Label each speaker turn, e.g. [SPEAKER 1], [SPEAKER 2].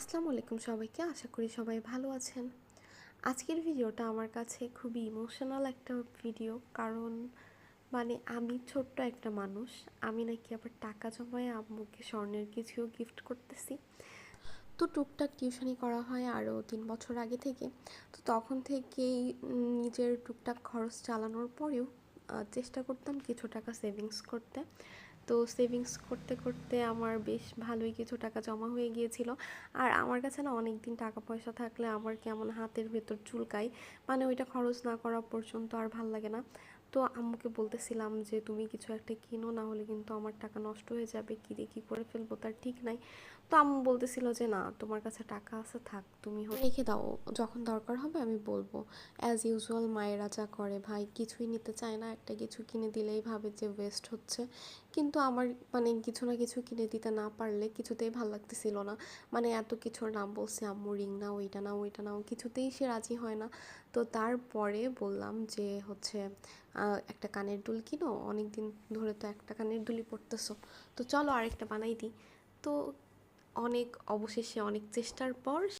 [SPEAKER 1] আসসালামু আলাইকুম সবাইকে, আশা করি সবাই ভালো আছেন। আজকের ভিডিওটা আমার কাছে খুবই ইমোশনাল একটা ভিডিও, কারণ আমি ছোট্ট একটা মানুষ। আমি নাকি আবার টাকা জমায়ে আম্মুকে স্বর্ণের কিছুও গিফট করতেছি। তো টুকটাক টিউশনি করা হয় আরও 3 বছর আগে থেকে। তো তখন থেকেই নিজের টুকটাক খরচ চালানোর পরেও চেষ্টা করতাম কিছু টাকা সেভিংস করতে। তো সেভিংস করতে করতে আমার বেশ ভালোই কিছু টাকা জমা হয়ে গিয়েছিল। আর আমার কাছে না অনেক দিন টাকা পয়সা থাকলে আমার কেমন হাতের ভেতর চুলকায়, ওইটা খরচ না করা পর্যন্ত আর ভাল লাগে না। তো আম্মুকে বলতেছিলাম যে তুমি কিছু একটা কিনো, না হলে কিন্তু আমার টাকা নষ্ট হয়ে যাবে, কী দিয়ে কী করে ফেলবো তার ঠিক নাই। তো আম্মু বলতেছিল যে না, তোমার কাছে টাকা আছে, থাক, তুমি রেখে দাও, যখন দরকার হবে আমি বলবো। অ্যাজ ইউজুয়াল মায়েরা যা করে, ভাই কিছুই নিতে চায় না, একটা কিছু কিনে দিলেই ভাবে যে ওয়েস্ট হচ্ছে। কিন্তু আমার কিছু না কিছু কিনে দিতে না পারলে কিছুতেই ভাল লাগতেছিল না। এত কিছুর নাম বলছে আম্মু, রিং নাও, ওইটা নাও, ওইটা নাও, কিছুতেই সে রাজি হয় না। তো তারপরে বললাম যে হচ্ছে একটা কানের দুল কিনো, অনেক দিন ধরে তো একটা কানের দুলই পরতেছো, তো চলো আরেকটা বানাই দিই। তো অবশেষে অনেক চেষ্টার পর